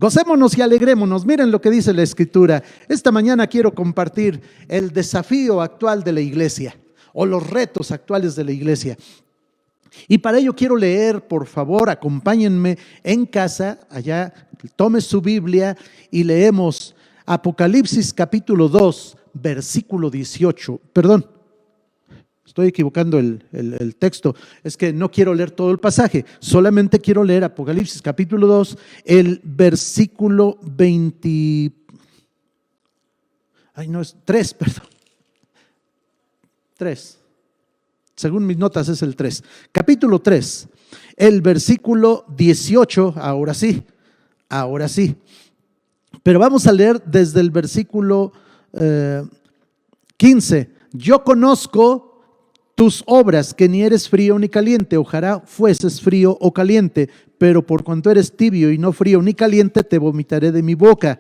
Gocémonos y alegrémonos. Miren lo que dice la Escritura. Esta mañana quiero compartir el desafío actual de la iglesia o los retos actuales de la iglesia. Y para ello quiero leer, por favor, acompáñenme en casa, allá, tome su Biblia y leemos Apocalipsis capítulo 2, versículo 18. Perdón, estoy equivocando el texto, es que no quiero leer todo el pasaje, solamente quiero leer Apocalipsis capítulo 2, el versículo 20, ay no, es 3, perdón, 3. Según mis notas es el 3. Capítulo 3, el versículo 18, ahora sí. Pero vamos a leer desde el versículo 15. Yo conozco tus obras, que ni eres frío ni caliente. Ojalá fueses frío o caliente, pero por cuanto eres tibio y no frío ni caliente, te vomitaré de mi boca.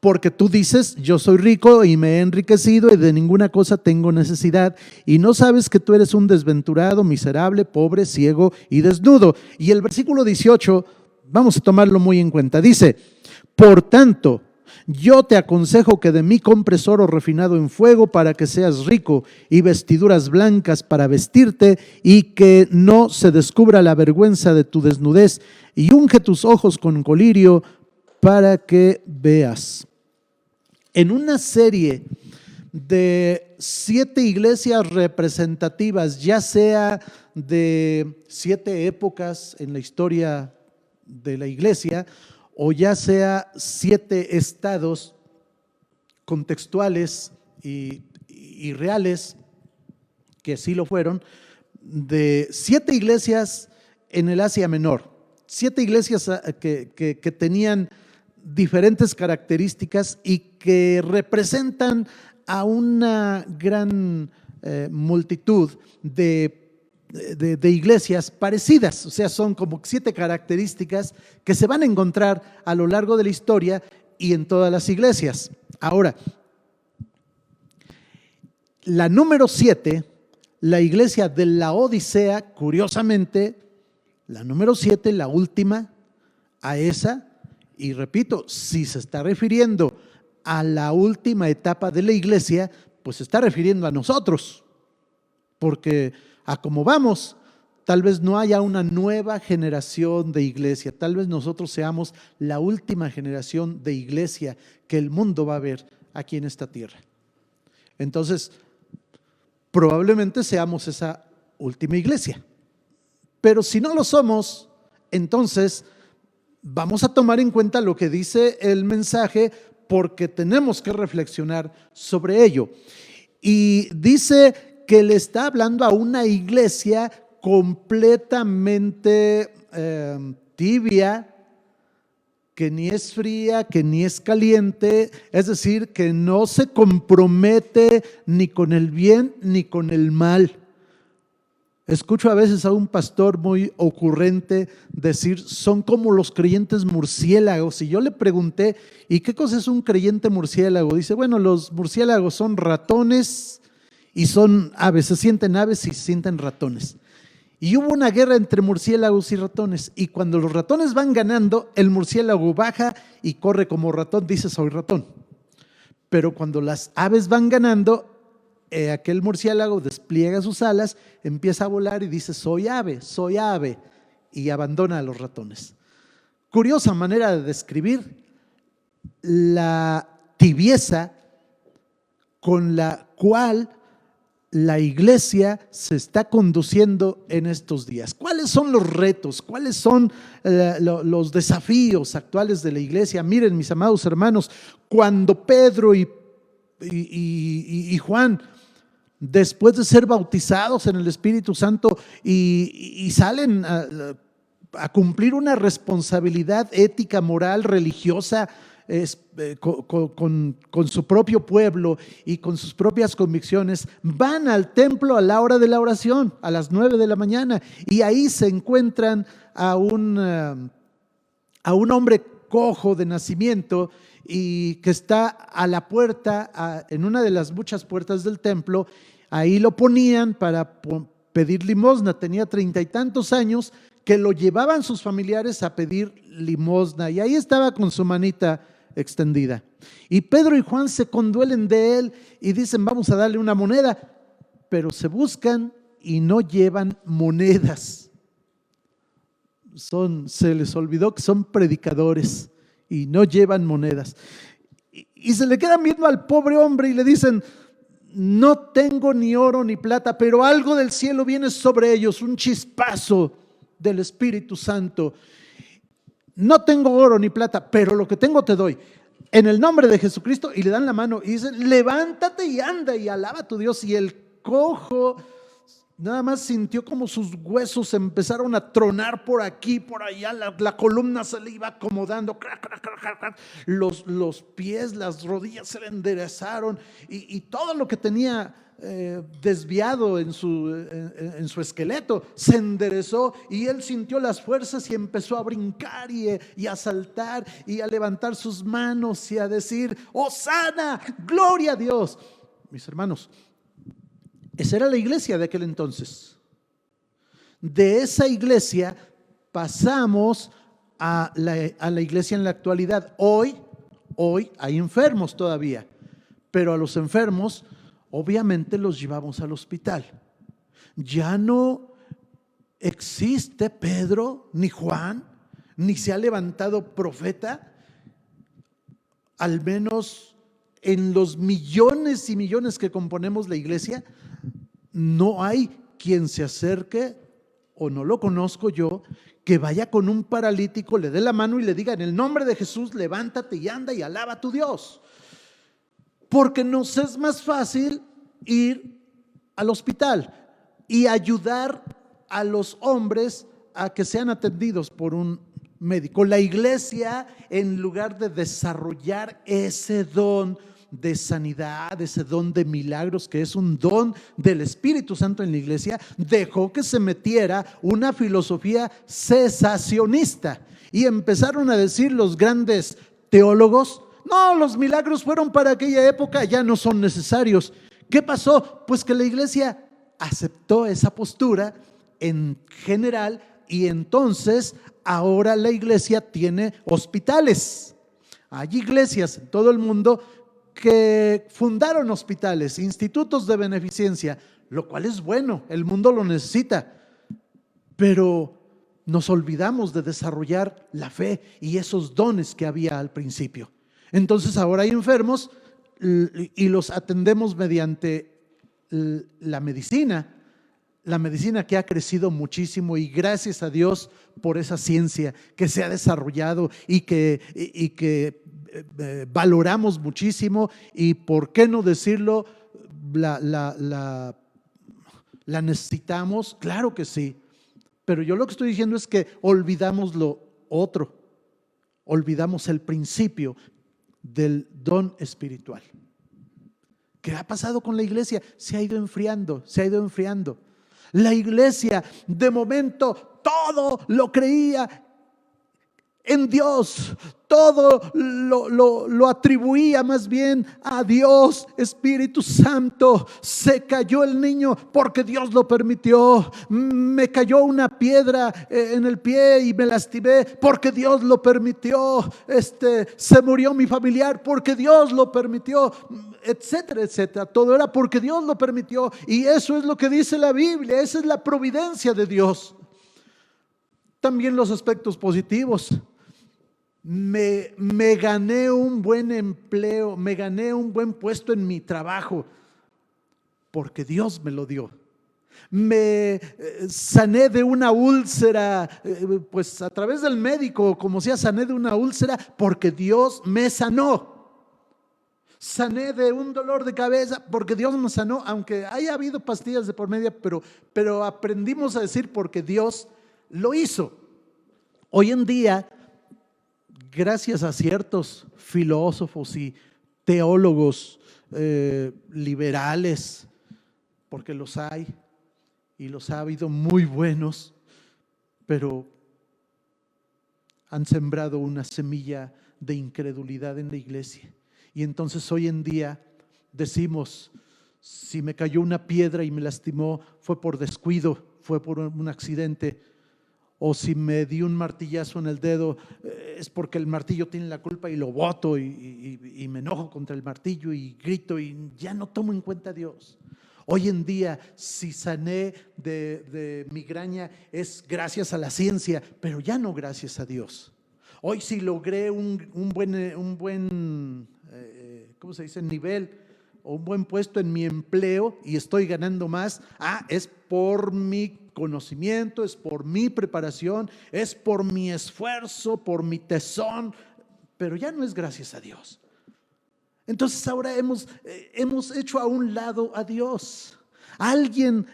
Porque tú dices, yo soy rico y me he enriquecido y de ninguna cosa tengo necesidad, y no sabes que tú eres un desventurado, miserable, pobre, ciego y desnudo. Y el versículo 18, vamos a tomarlo muy en cuenta, dice: por tanto, yo te aconsejo que de mí compres oro refinado en fuego para que seas rico, y vestiduras blancas para vestirte, y que no se descubra la vergüenza de tu desnudez, y unge tus ojos con colirio para que veas. En una serie de 7 iglesias representativas, ya sea de 7 épocas en la historia de la iglesia, o ya sea 7 estados contextuales y reales, que sí lo fueron, de 7 iglesias en el Asia Menor, 7 iglesias que tenían diferentes características y que representan a una gran multitud de iglesias parecidas. O sea, son como 7 características que se van a encontrar a lo largo de la historia y en todas las iglesias. Ahora, la número 7, la iglesia de Laodicea, curiosamente, la número 7, la última, a esa. Y repito, si se está refiriendo a la última etapa de la iglesia, pues se está refiriendo a nosotros, porque a como vamos, tal vez no haya una nueva generación de iglesia, tal vez nosotros seamos la última generación de iglesia que el mundo va a ver aquí en esta tierra. Entonces, probablemente seamos esa última iglesia, pero si no lo somos, entonces vamos a tomar en cuenta lo que dice el mensaje, porque tenemos que reflexionar sobre ello. Y dice que le está hablando a una iglesia completamente tibia, que ni es fría, que ni es caliente, es decir, que no se compromete ni con el bien ni con el mal. Escucho a veces a un pastor muy ocurrente decir, son como los creyentes murciélagos. Y yo le pregunté, ¿y qué cosa es un creyente murciélago? Dice, bueno, los murciélagos son ratones y son aves, se sienten aves y se sienten ratones. Y hubo una guerra entre murciélagos y ratones, y cuando los ratones van ganando, el murciélago baja y corre como ratón, dice, soy ratón. Pero cuando las aves van ganando, aquel murciélago despliega sus alas, empieza a volar y dice, soy ave, y abandona a los ratones. Curiosa manera de describir la tibieza con la cual la iglesia se está conduciendo en estos días. ¿Cuáles son los retos? ¿Cuáles son los desafíos actuales de la iglesia? Miren, mis amados hermanos, cuando Pedro y Juan, después de ser bautizados en el Espíritu Santo y salen a cumplir una responsabilidad ética, moral, religiosa, con su propio pueblo y con sus propias convicciones, van al templo a la hora de la oración, a las 9 de la mañana, y ahí se encuentran a un hombre cojo de nacimiento y que está a la puerta, en una de las muchas puertas del templo. Ahí lo ponían para pedir limosna, tenía 30 y tantos años, que lo llevaban sus familiares a pedir limosna, y ahí estaba con su manita extendida. Y Pedro y Juan se conduelen de él y dicen: vamos a darle una moneda, pero se buscan y no llevan monedas. Se les olvidó que son predicadores y no llevan monedas. Y se le quedan viendo al pobre hombre y le dicen: no tengo ni oro ni plata, pero algo del cielo viene sobre ellos, un chispazo del Espíritu Santo. No tengo oro ni plata, pero lo que tengo te doy. En el nombre de Jesucristo, y le dan la mano y dicen: levántate y anda y alaba a tu Dios. Y el cojo nada más sintió como sus huesos empezaron a tronar por aquí, por allá, la columna se le iba acomodando, los pies, las rodillas se le enderezaron y todo lo que tenía desviado en su esqueleto se enderezó, y él sintió las fuerzas y empezó a brincar y a saltar y a levantar sus manos y a decir: ¡Hosana! ¡Gloria a Dios! Mis hermanos, esa era la iglesia de aquel entonces. De esa iglesia pasamos a la iglesia en la actualidad. Hoy hay enfermos todavía, pero a los enfermos obviamente los llevamos al hospital. Ya no existe Pedro ni Juan, ni se ha levantado profeta, al menos en los millones y millones que componemos la iglesia. No hay quien se acerque, o no lo conozco yo, que vaya con un paralítico, le dé la mano y le diga: en el nombre de Jesús, levántate y anda y alaba a tu Dios. Porque nos es más fácil ir al hospital y ayudar a los hombres a que sean atendidos por un médico. La iglesia, en lugar de desarrollar ese don de sanidad, ese don de milagros, que es un don del Espíritu Santo en la iglesia, dejó que se metiera una filosofía cesacionista, y empezaron a decir los grandes teólogos: no, los milagros fueron para aquella época, ya no son necesarios. ¿Qué pasó? Pues que la iglesia aceptó esa postura en general, y entonces ahora la iglesia tiene hospitales. Hay iglesias en todo el mundo que fundaron hospitales, institutos de beneficencia, lo cual es bueno, el mundo lo necesita, pero nos olvidamos de desarrollar la fe y esos dones que había al principio. Entonces ahora hay enfermos y los atendemos mediante la medicina que ha crecido muchísimo, y gracias a Dios por esa ciencia que se ha desarrollado y que valoramos muchísimo, y por qué no decirlo, la necesitamos, claro que sí. Pero yo lo que estoy diciendo es que olvidamos lo otro, olvidamos el principio del don espiritual. ¿Qué ha pasado con la iglesia? Se ha ido enfriando, se ha ido enfriando. La iglesia de momento todo lo creía en Dios, todo lo atribuía más bien a Dios, Espíritu Santo. Se cayó el niño porque Dios lo permitió. Me cayó una piedra en el pie y me lastimé porque Dios lo permitió. Se murió mi familiar porque Dios lo permitió, etcétera, etcétera. Todo era porque Dios lo permitió, y eso es lo que dice la Biblia. Esa es la providencia de Dios. También los aspectos positivos. Me gané un buen empleo, me gané un buen puesto en mi trabajo porque Dios me lo dio. Me sané de una úlcera, pues a través del médico, como sea, sané de una úlcera porque Dios me sanó. Sané de un dolor de cabeza porque Dios me sanó, aunque haya habido pastillas de por medio, pero aprendimos a decir porque Dios lo hizo. Hoy en día, gracias a ciertos filósofos y teólogos liberales, porque los hay y los ha habido muy buenos, pero han sembrado una semilla de incredulidad en la iglesia. Y entonces hoy en día decimos: si me cayó una piedra y me lastimó, fue por descuido, fue por un accidente. o si me di un martillazo en el dedo, es porque el martillo tiene la culpa y lo boto y me enojo contra el martillo y grito y ya no tomo en cuenta a Dios. Hoy en día, si sané de migraña es gracias a la ciencia, pero ya no gracias a Dios. Hoy si logré un buen ¿cómo se dice? Nivel o un buen puesto en mi empleo y estoy ganando más, es por mi conocimiento, es por mi preparación, es por mi esfuerzo, por mi tesón, pero ya no es gracias a Dios. Entonces ahora hemos hecho a un lado a Dios. Alguien,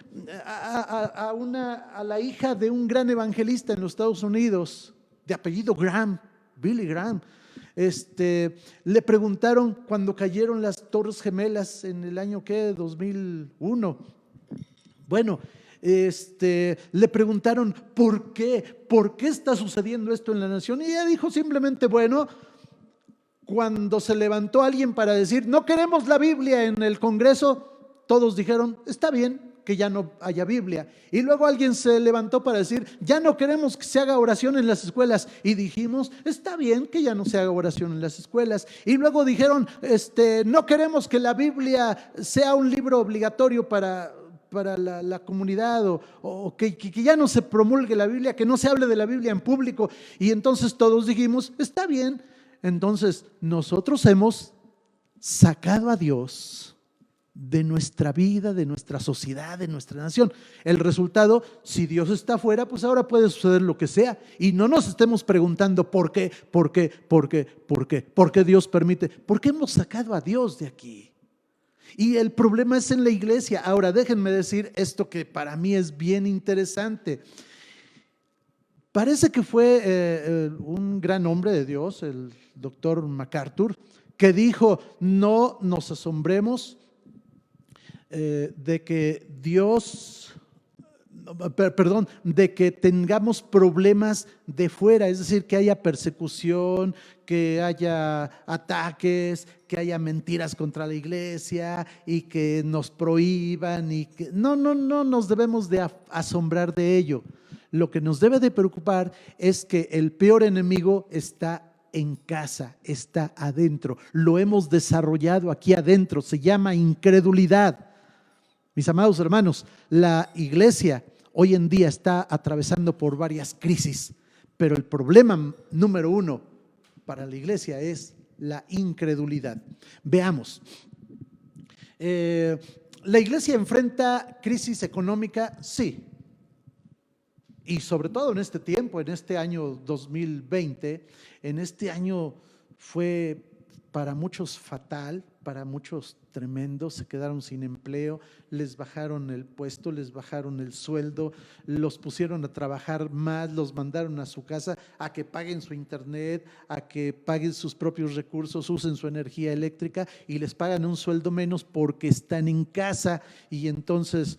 a la hija de un gran evangelista en los Estados Unidos, de apellido Graham, Billy Graham, le preguntaron cuando cayeron las Torres Gemelas en el año 2001. Bueno, le preguntaron ¿por qué está sucediendo esto en la nación? Y ella dijo simplemente, bueno, cuando se levantó alguien para decir no queremos la Biblia en el Congreso, todos dijeron está bien que ya no haya Biblia. Y luego alguien se levantó para decir ya no queremos que se haga oración en las escuelas, y dijimos está bien que ya no se haga oración en las escuelas. Y luego dijeron no queremos que la Biblia sea un libro obligatorio para la comunidad, o que ya no se promulgue la Biblia, que no se hable de la Biblia en público. Y entonces todos dijimos está bien. Entonces nosotros hemos sacado a Dios de nuestra vida, de nuestra sociedad, de nuestra nación. El resultado, si Dios está afuera, pues ahora puede suceder lo que sea, y no nos estemos preguntando por qué Dios permite, por qué hemos sacado a Dios de aquí. Y el problema es en la iglesia. Ahora déjenme decir esto que para mí es bien interesante. Parece que fue un gran hombre de Dios, el doctor MacArthur, que dijo no nos asombremos de que de que tengamos problemas de fuera, es decir, que haya persecución, que haya ataques, que haya mentiras contra la iglesia y que nos prohíban y que no nos debemos de asombrar de ello. Lo que nos debe de preocupar es que el peor enemigo está en casa, está adentro. Lo hemos desarrollado aquí adentro, se llama incredulidad. Mis amados hermanos, la iglesia hoy en día está atravesando por varias crisis, pero el problema número uno para la iglesia es la incredulidad. Veamos, ¿la iglesia enfrenta crisis económica? Sí. Y sobre todo en este tiempo, en este año 2020, en este año fue para muchos fatal, para muchos tremendo, se quedaron sin empleo, les bajaron el puesto, les bajaron el sueldo, los pusieron a trabajar más, los mandaron a su casa a que paguen su internet, a que paguen sus propios recursos, usen su energía eléctrica, y les pagan un sueldo menos porque están en casa. Y entonces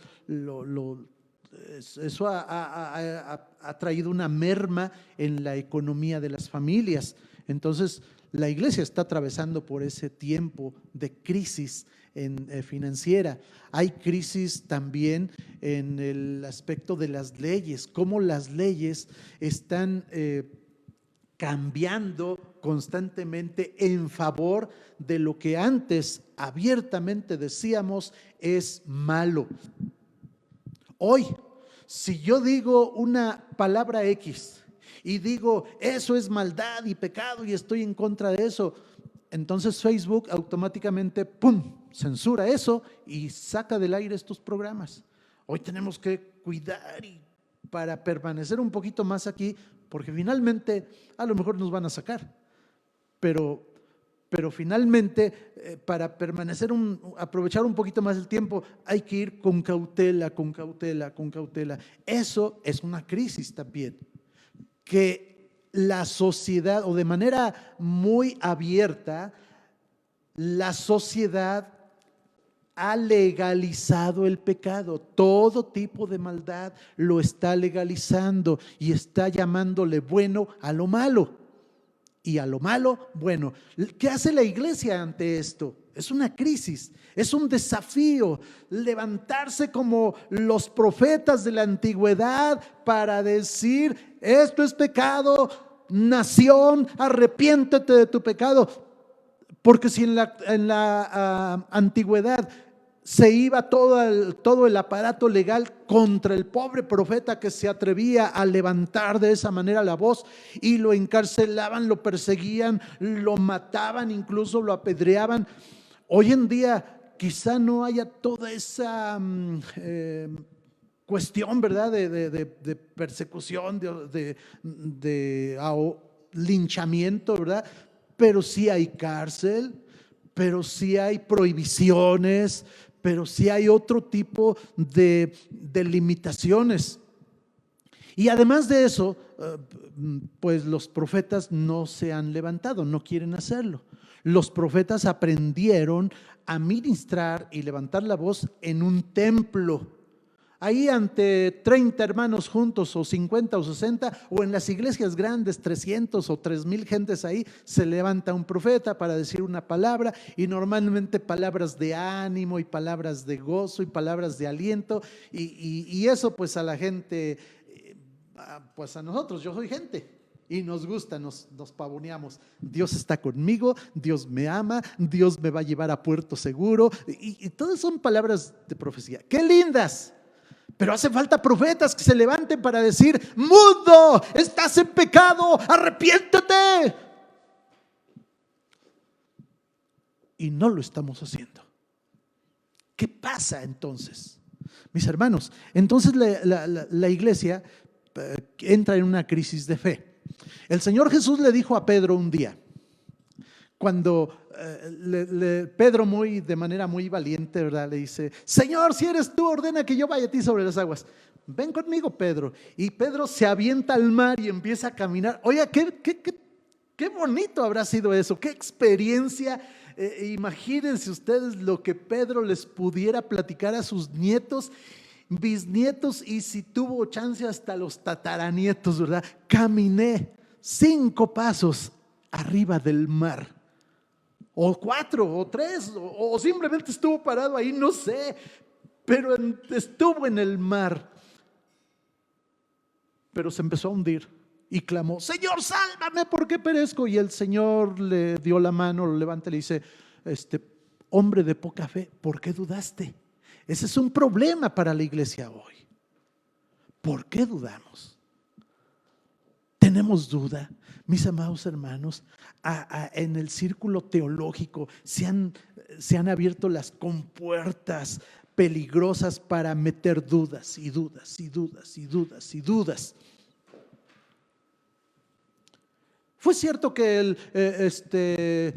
eso ha traído una merma en la economía de las familias. Entonces la iglesia está atravesando por ese tiempo de crisis financiera. Hay crisis también en el aspecto de las leyes, cómo las leyes están cambiando constantemente en favor de lo que antes abiertamente decíamos es malo. Hoy, si yo digo una palabra X y digo eso es maldad y pecado y estoy en contra de eso, entonces Facebook automáticamente censura eso y saca del aire estos programas. Hoy tenemos que cuidar para permanecer un poquito más aquí, porque finalmente a lo mejor nos van a sacar, pero finalmente para permanecer, aprovechar un poquito más el tiempo, hay que ir con cautela, con cautela, con cautela. Eso es una crisis también, que la sociedad, o de manera muy abierta, la sociedad ha legalizado el pecado. Todo tipo de maldad lo está legalizando y está llamándole bueno a lo malo. y a lo malo. Bueno, ¿qué hace la iglesia ante esto? Es una crisis, es un desafío, levantarse como los profetas de la antigüedad para decir: esto es pecado, nación, arrepiéntete de tu pecado. Porque si en la antigüedad se iba todo el aparato legal contra el pobre profeta que se atrevía a levantar de esa manera la voz, y lo encarcelaban, lo perseguían, lo mataban, incluso lo apedreaban. Hoy en día quizá no haya toda esa cuestión, ¿verdad?, de persecución, de linchamiento, ¿verdad? Pero sí hay cárcel, pero sí hay prohibiciones, pero sí hay otro tipo de limitaciones. Y además de eso, pues los profetas no se han levantado, no quieren hacerlo. Los profetas aprendieron a ministrar y levantar la voz en un templo. Ahí ante 30 hermanos juntos, o 50 o 60, o en las iglesias grandes, 300 o 3000 gentes, ahí se levanta un profeta para decir una palabra, y normalmente palabras de ánimo y palabras de gozo y palabras de aliento, y eso pues a la gente, pues a nosotros, yo soy gente, y nos gusta, nos pavoneamos. Dios está conmigo, Dios me ama, Dios me va a llevar a puerto seguro, y todas son palabras de profecía. ¡Qué lindas! Pero hace falta profetas que se levanten para decir: mundo, estás en pecado, arrepiéntete. Y no lo estamos haciendo. ¿Qué pasa entonces? Mis hermanos, entonces la iglesia entra en una crisis de fe. El Señor Jesús le dijo a Pedro un día, cuando Pedro de manera muy valiente, ¿verdad?, le dice: Señor, si eres tú, ordena que yo vaya a ti sobre las aguas. Ven conmigo, Pedro. Y Pedro se avienta al mar y empieza a caminar. Oiga, qué bonito habrá sido eso, qué experiencia. Imagínense ustedes lo que Pedro les pudiera platicar a sus nietos, bisnietos, y si tuvo chance hasta los tataranietos, ¿verdad? Caminé 5 pasos arriba del mar, o 4 o 3, o simplemente estuvo parado ahí, no sé, pero estuvo en el mar. Pero se empezó a hundir y clamó: Señor, sálvame, porque perezco. Y el Señor le dio la mano, lo levanta y le dice: hombre de poca fe, ¿por qué dudaste? Ese es un problema para la iglesia hoy. ¿Por qué dudamos? ¿Tenemos duda? Mis amados hermanos, en el círculo teológico se han abierto las compuertas peligrosas para meter dudas y dudas y dudas y dudas y dudas. Fue cierto que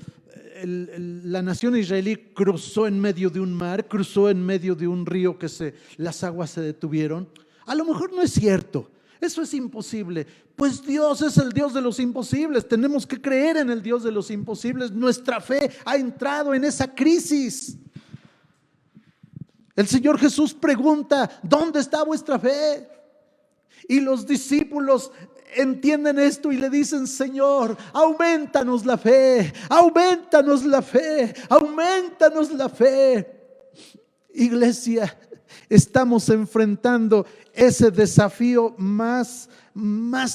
la nación israelí cruzó en medio de un mar, cruzó en medio de un río que las aguas se detuvieron. A lo mejor no es cierto. Eso es imposible. Pues Dios es el Dios de los imposibles. Tenemos que creer en el Dios de los imposibles. Nuestra fe ha entrado en esa crisis. El Señor Jesús pregunta: ¿dónde está vuestra fe? Y los discípulos entienden esto y le dicen: Señor, aumentanos la fe, aumentanos la fe, aumentanos la fe. Iglesia, estamos enfrentando ese desafío más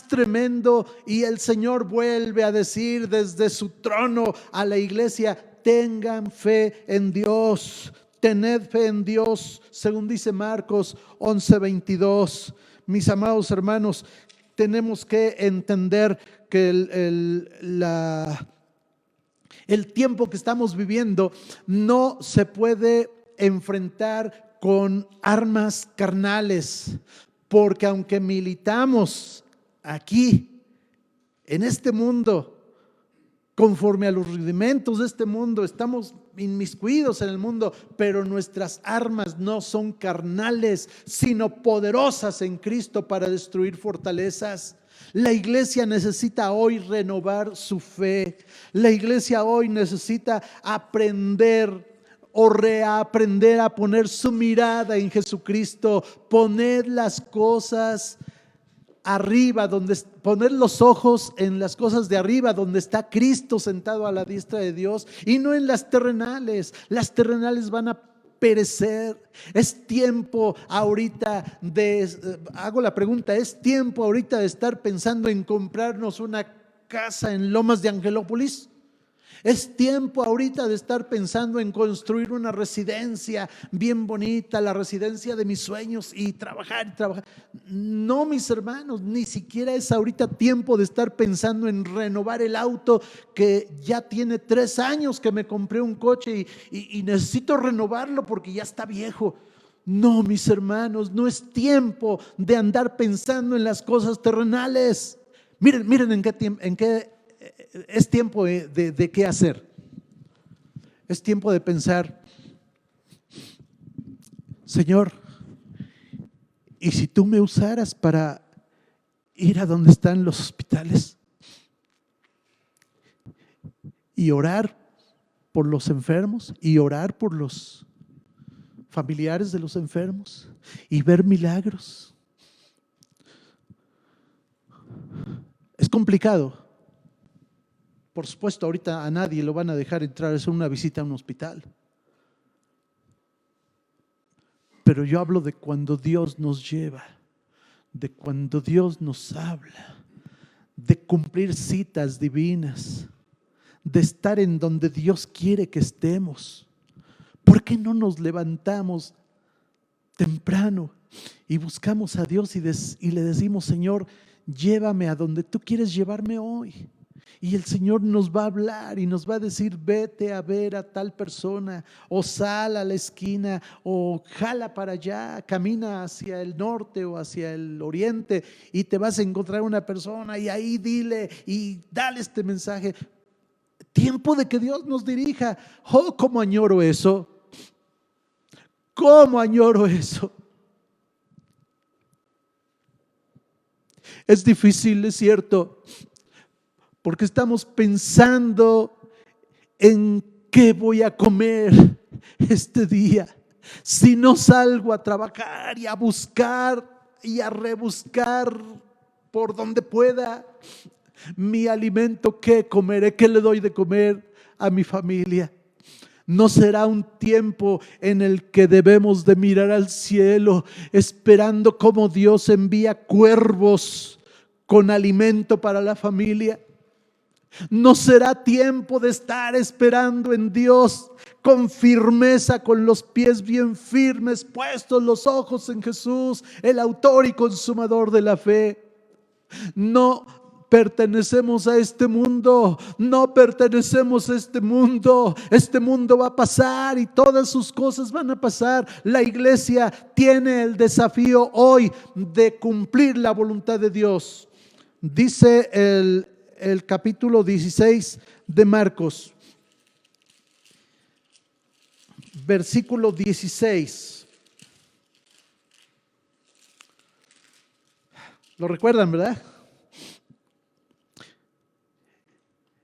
tremendo, y el Señor vuelve a decir desde su trono a la iglesia: tengan fe en Dios, tened fe en Dios, según dice Marcos 11:22. Mis amados hermanos, tenemos que entender que el tiempo que estamos viviendo no se puede enfrentar con armas carnales, porque aunque militamos aquí en este mundo conforme a los rudimentos de este mundo, estamos inmiscuidos en el mundo, pero nuestras armas no son carnales, sino poderosas en Cristo para destruir fortalezas. La iglesia necesita hoy renovar su fe. La iglesia hoy necesita aprender o reaprender a poner su mirada en Jesucristo, poner las cosas arriba, poner los ojos en las cosas de arriba, donde está Cristo sentado a la diestra de Dios, y no en las terrenales. Las terrenales van a perecer. Es tiempo ahorita hago la pregunta, ¿es tiempo ahorita de estar pensando en comprarnos una casa en Lomas de Angelópolis? Es tiempo ahorita de estar pensando en construir una residencia bien bonita, la residencia de mis sueños, y trabajar y trabajar. No, mis hermanos, ni siquiera es ahorita tiempo de estar pensando en renovar el auto, que ya tiene 3 años que me compré un coche y necesito renovarlo porque ya está viejo. No, mis hermanos, no es tiempo de andar pensando en las cosas terrenales. Miren en qué es tiempo de qué hacer. Es tiempo de pensar, Señor, ¿y si tú me usaras para ir a donde están los hospitales y orar por los enfermos y orar por los familiares de los enfermos y ver milagros? Es complicado. Por supuesto, ahorita a nadie lo van a dejar entrar a hacer una visita a un hospital. Pero yo hablo de cuando Dios nos lleva, de cuando Dios nos habla, de cumplir citas divinas, de estar en donde Dios quiere que estemos. ¿Por qué no nos levantamos temprano y buscamos a Dios y le decimos, Señor, llévame a donde tú quieres llevarme hoy? Y el Señor nos va a hablar y nos va a decir, vete a ver a tal persona, o sal a la esquina, o jala para allá, camina hacia el norte o hacia el oriente y te vas a encontrar una persona, y ahí dile y dale este mensaje. Tiempo de que Dios nos dirija. Oh, cómo añoro eso. Cómo añoro eso. Es difícil, es cierto, porque estamos pensando en qué voy a comer este día. Si no salgo a trabajar y a buscar y a rebuscar por donde pueda mi alimento, ¿qué comeré? ¿Qué le doy de comer a mi familia? ¿No será un tiempo en el que debemos de mirar al cielo esperando cómo Dios envía cuervos con alimento para la familia? ¿No será tiempo de estar esperando en Dios con firmeza, con los pies bien firmes, puestos los ojos en Jesús, el autor y consumador de la fe? No pertenecemos a este mundo, no pertenecemos a este mundo. Este mundo va a pasar y todas sus cosas van a pasar. La iglesia tiene el desafío hoy de cumplir la voluntad de Dios. Dice el capítulo 16 de Marcos, versículo 16. ¿Lo recuerdan, verdad?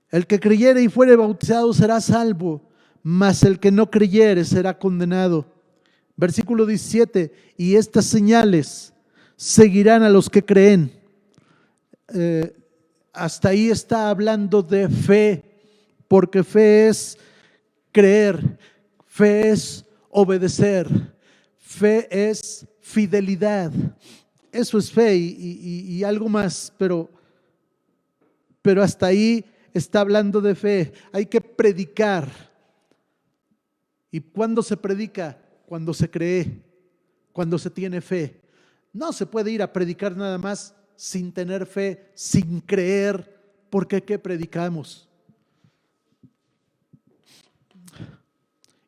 El que creyere y fuere bautizado será salvo, mas el que no creyere será condenado. Versículo 17, y estas señales seguirán a los que creen. Hasta ahí está hablando de fe, porque fe es creer, fe es obedecer, fe es fidelidad. Eso es fe y algo más, pero hasta ahí está hablando de fe. Hay que predicar. ¿Y cuándo se predica? Cuando se cree, cuando se tiene fe. No se puede ir a predicar nada más sin tener fe, sin creer, porque ¿qué predicamos?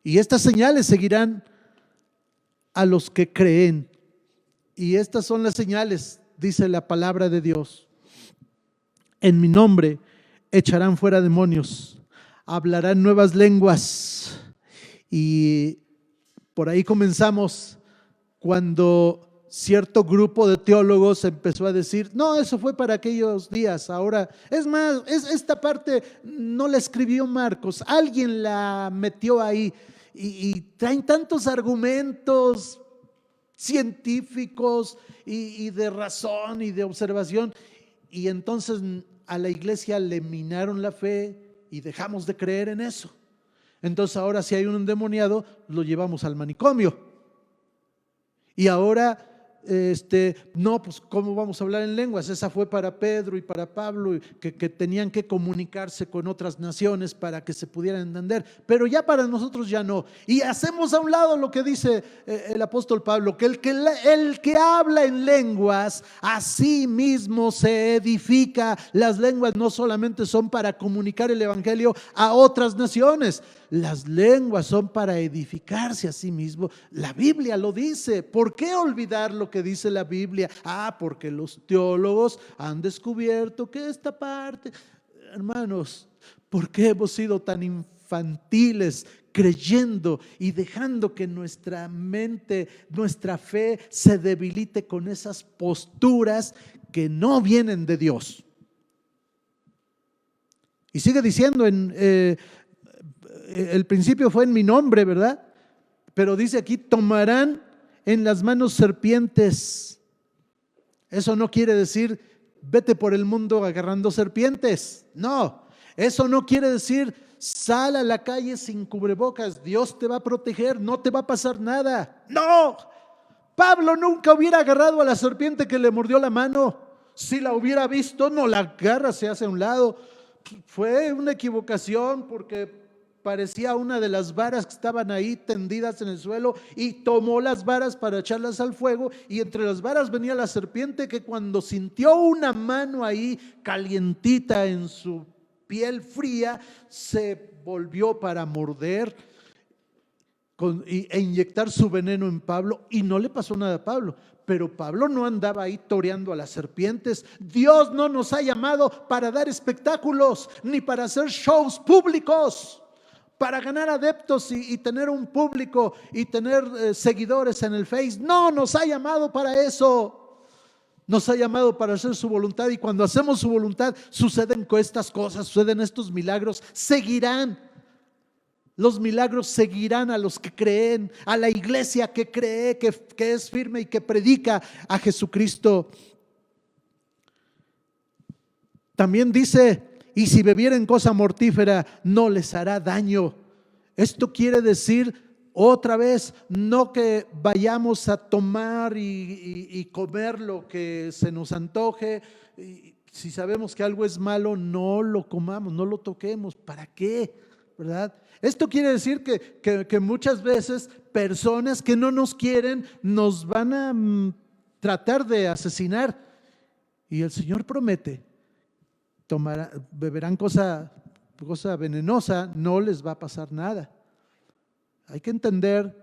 Y estas señales seguirán a los que creen. Y estas son las señales, dice la palabra de Dios. En mi nombre echarán fuera demonios, hablarán nuevas lenguas. Y por ahí comenzamos cuando cierto grupo de teólogos empezó a decir, no, eso fue para aquellos días. Ahora, es más, esta parte no la escribió Marcos, alguien la metió ahí. Y traen tantos argumentos científicos y de razón y de observación. Y entonces a la iglesia le minaron la fe y dejamos de creer en eso. Entonces ahora si hay un endemoniado, lo llevamos al manicomio. Y ahora, no, pues ¿cómo vamos a hablar en lenguas? Esa fue para Pedro y para Pablo, que tenían que comunicarse con otras naciones para que se pudieran entender. Pero ya para nosotros ya no. Y hacemos a un lado lo que dice el apóstol Pablo, que el que habla en lenguas, a sí mismo se edifica. Las lenguas no solamente son para comunicar el evangelio a otras naciones. Las lenguas son para edificarse a sí mismo. La Biblia lo dice. ¿Por qué olvidar lo que dice la Biblia? Porque los teólogos han descubierto que esta parte, hermanos, ¿por qué hemos sido tan infantiles creyendo y dejando que nuestra mente, nuestra fe se debilite con esas posturas que no vienen de Dios? Y sigue diciendo el principio fue en mi nombre, ¿verdad? Pero dice aquí, tomarán en las manos serpientes. Eso no quiere decir, vete por el mundo agarrando serpientes. No, eso no quiere decir, sal a la calle sin cubrebocas, Dios te va a proteger, no te va a pasar nada. No, Pablo nunca hubiera agarrado a la serpiente que le mordió la mano. Si la hubiera visto, no la agarra, se hace a un lado. Fue una equivocación porque parecía una de las varas que estaban ahí tendidas en el suelo y tomó las varas para echarlas al fuego, y entre las varas venía la serpiente, que cuando sintió una mano ahí calientita en su piel fría, se volvió para morder e inyectar su veneno en Pablo, y no le pasó nada a Pablo. Pero Pablo no andaba ahí toreando a las serpientes. Dios no nos ha llamado para dar espectáculos ni para hacer shows públicos, para ganar adeptos y tener un público y tener seguidores en el Face. No nos ha llamado para eso. Nos ha llamado para hacer su voluntad, y cuando hacemos su voluntad suceden estas cosas, suceden estos milagros. Seguirán. Los milagros seguirán a los que creen, a la iglesia que cree, que es firme y que predica a Jesucristo. También dice, y si bebieren cosa mortífera, no les hará daño. Esto quiere decir, otra vez, no que vayamos a tomar y comer lo que se nos antoje. Si sabemos que algo es malo, no lo comamos, no lo toquemos. ¿Para qué? ¿Verdad? Esto quiere decir que muchas veces personas que no nos quieren nos van a tratar de asesinar, y el Señor promete, beberán cosa venenosa, no les va a pasar nada. Hay que entender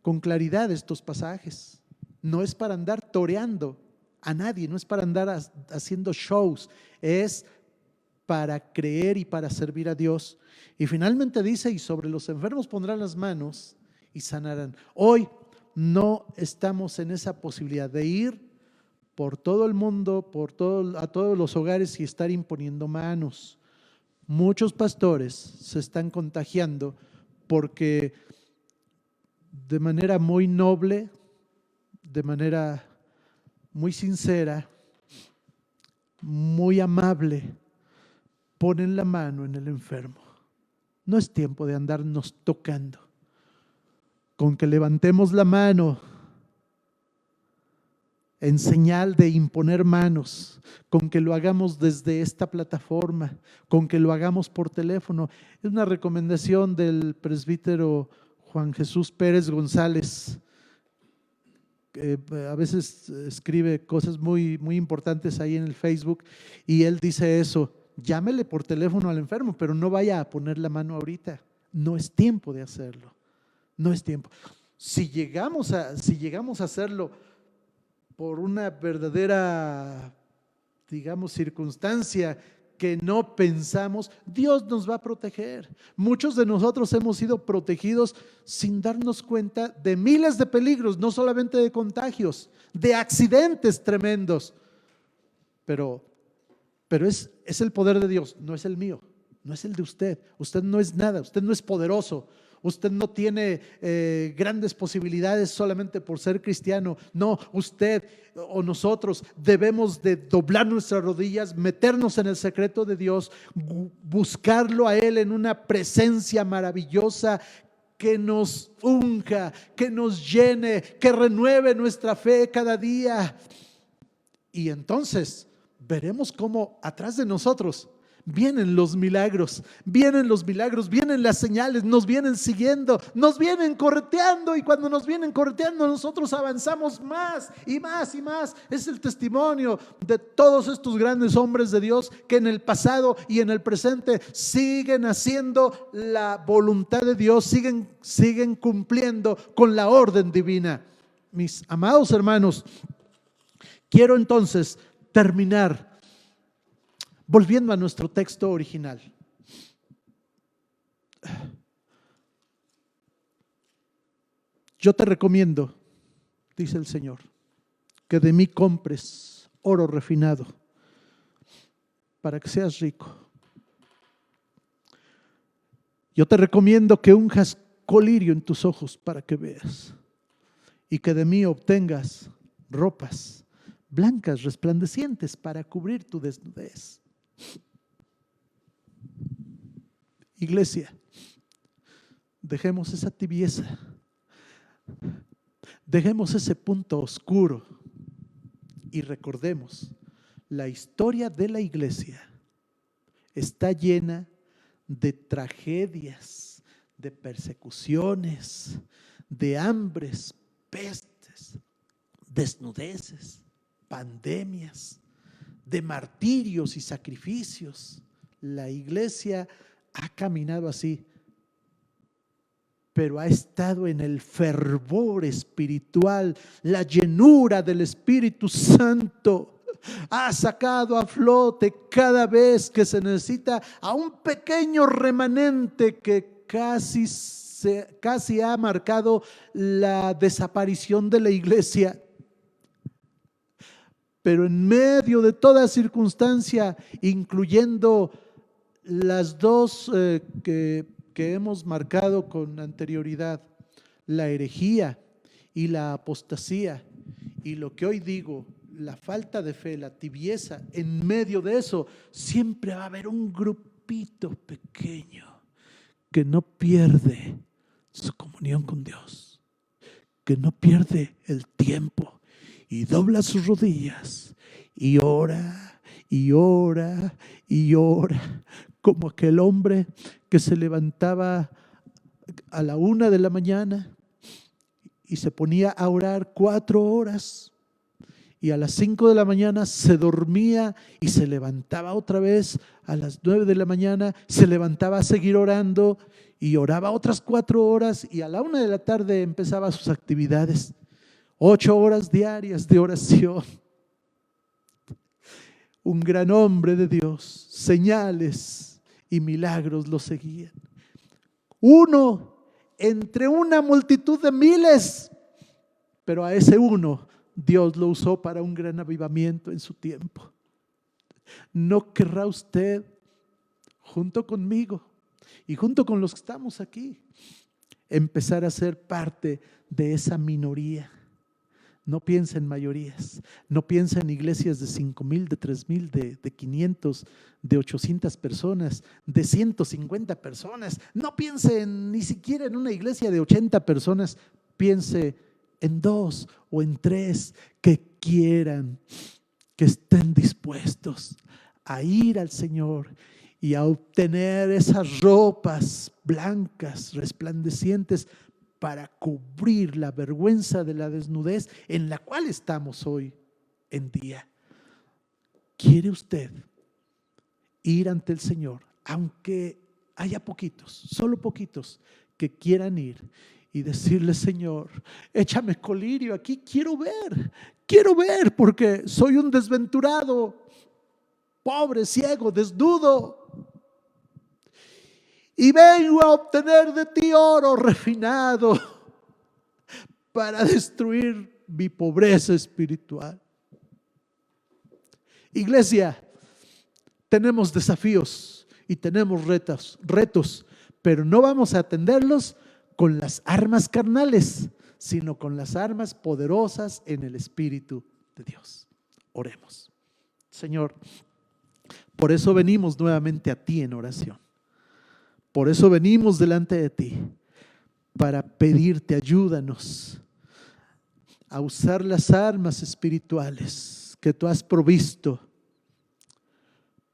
con claridad estos pasajes. No es para andar toreando a nadie, no es para andar haciendo shows, es para creer y para servir a Dios. Y finalmente dice, y sobre los enfermos pondrán las manos y sanarán. Hoy no estamos en esa posibilidad de ir por todo el mundo, a todos los hogares y estar imponiendo manos. Muchos pastores se están contagiando porque de manera muy noble, de manera muy sincera, muy amable, ponen la mano en el enfermo. No es tiempo de andarnos tocando. Con que levantemos la mano en señal de imponer manos, con que lo hagamos desde esta plataforma, con que lo hagamos por teléfono. Es una recomendación del presbítero Juan Jesús Pérez González, que a veces escribe cosas muy, muy importantes ahí en el Facebook, y él dice eso: llámele por teléfono al enfermo, pero no vaya a poner la mano ahorita. No es tiempo de hacerlo. No es tiempo. Si llegamos a hacerlo por una verdadera, digamos, circunstancia que no pensamos, Dios nos va a proteger. Muchos de nosotros hemos sido protegidos sin darnos cuenta de miles de peligros, no solamente de contagios, de accidentes tremendos. Pero es el poder de Dios, no es el mío, no es el de usted. Usted no es nada, usted no es poderoso, Usted no tiene grandes posibilidades solamente por ser cristiano. No, usted o nosotros debemos de doblar nuestras rodillas, meternos en el secreto de Dios, buscarlo a Él en una presencia maravillosa que nos unja, que nos llene, que renueve nuestra fe cada día. Y entonces veremos cómo atrás de nosotros vienen los milagros, vienen las señales, nos vienen siguiendo, nos vienen correteando, y cuando nos vienen correteando nosotros avanzamos más y más y más. Es el testimonio de todos estos grandes hombres de Dios que en el pasado y en el presente siguen haciendo la voluntad de Dios, siguen cumpliendo con la orden divina. Mis amados hermanos, quiero entonces terminar volviendo a nuestro texto original. Yo te recomiendo, dice el Señor, que de mí compres oro refinado para que seas rico. Yo te recomiendo que unjas colirio en tus ojos para que veas, y que de mí obtengas ropas blancas resplandecientes para cubrir tu desnudez. Iglesia, dejemos esa tibieza, dejemos ese punto oscuro y recordemos, la historia de la iglesia está llena de tragedias, de persecuciones, de hambres, pestes, desnudeces, pandemias, de martirios y sacrificios. La iglesia ha caminado así, pero ha estado en el fervor espiritual, la llenura del Espíritu Santo ha sacado a flote cada vez que se necesita a un pequeño remanente que casi ha marcado la desaparición de la iglesia. Pero en medio de toda circunstancia, incluyendo las dos que hemos marcado con anterioridad, la herejía y la apostasía, y lo que hoy digo, la falta de fe, la tibieza, en medio de eso siempre va a haber un grupito pequeño que no pierde su comunión con Dios, que no pierde el tiempo y dobla sus rodillas y ora y ora y ora, como aquel hombre que se levantaba a la 1 de la mañana y se ponía a orar 4 horas, y a las 5 de la mañana se dormía y se levantaba otra vez a las 9 de la mañana, se levantaba a seguir orando y oraba otras 4 horas, y a la 1 de la tarde empezaba sus actividades. 8 horas diarias de oración. Un gran hombre de Dios, señales y milagros lo seguían. Uno entre una multitud de miles, pero a ese uno Dios lo usó para un gran avivamiento en su tiempo. ¿No querrá usted, junto conmigo y junto con los que estamos aquí, empezar a ser parte de esa minoría? No piensa en mayorías, no piensa en iglesias de 5,000, de 3,000, de 500, de 800 personas, de 150 personas. No piense ni siquiera en una iglesia de 80 personas. Piense en 2 o en 3 que quieran, que estén dispuestos a ir al Señor y a obtener esas ropas blancas, resplandecientes, para cubrir la vergüenza de la desnudez en la cual estamos hoy en día. ¿Quiere usted ir ante el Señor? Aunque haya poquitos, solo poquitos que quieran ir y decirle: Señor, échame colirio aquí, quiero ver, porque soy un desventurado, pobre, ciego, desnudo, y vengo a obtener de ti oro refinado para destruir mi pobreza espiritual. Iglesia, tenemos desafíos y tenemos retos, pero no vamos a atenderlos con las armas carnales, sino con las armas poderosas en el Espíritu de Dios. Oremos. Señor, por eso venimos nuevamente a ti en oración. Por eso venimos delante de ti, para pedirte, ayúdanos a usar las armas espirituales que tú has provisto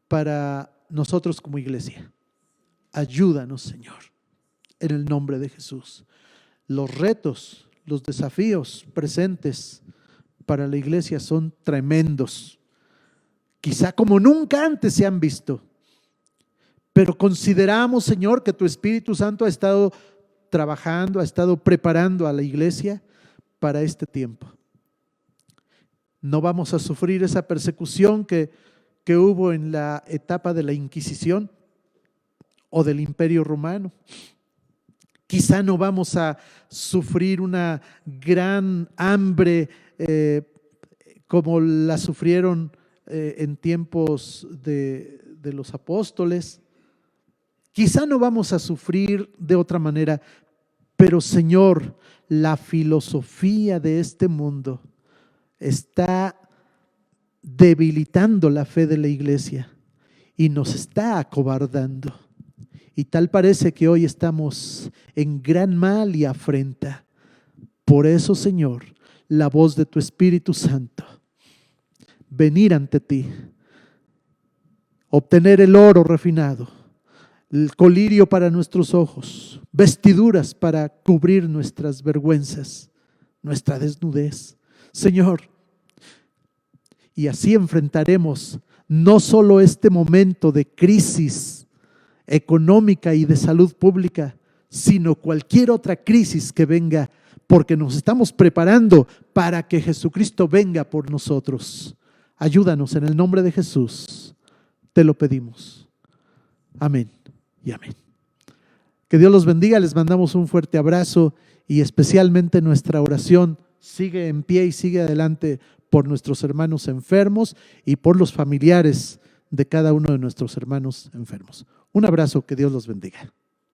para nosotros como iglesia. Ayúdanos, Señor, en el nombre de Jesús. Los retos, los desafíos presentes para la iglesia son tremendos. Quizá como nunca antes se han visto. Pero consideramos, Señor, que tu Espíritu Santo ha estado trabajando, ha estado preparando a la iglesia para este tiempo. No vamos a sufrir esa persecución que hubo en la etapa de la Inquisición o del Imperio Romano. Quizá no vamos a sufrir una gran hambre como la sufrieron en tiempos de los apóstoles. Quizá no vamos a sufrir de otra manera, pero Señor, la filosofía de este mundo está debilitando la fe de la iglesia y nos está acobardando. Y tal parece que hoy estamos en gran mal y afrenta. Por eso, Señor, la voz de tu Espíritu Santo, venir ante ti, obtener el oro refinado, el colirio para nuestros ojos, vestiduras para cubrir nuestras vergüenzas, nuestra desnudez. Señor, y así enfrentaremos no solo este momento de crisis económica y de salud pública, sino cualquier otra crisis que venga, porque nos estamos preparando para que Jesucristo venga por nosotros. Ayúdanos en el nombre de Jesús, te lo pedimos. Amén y amén. Que Dios los bendiga, les mandamos un fuerte abrazo y especialmente nuestra oración sigue en pie y sigue adelante por nuestros hermanos enfermos y por los familiares de cada uno de nuestros hermanos enfermos. Un abrazo, que Dios los bendiga.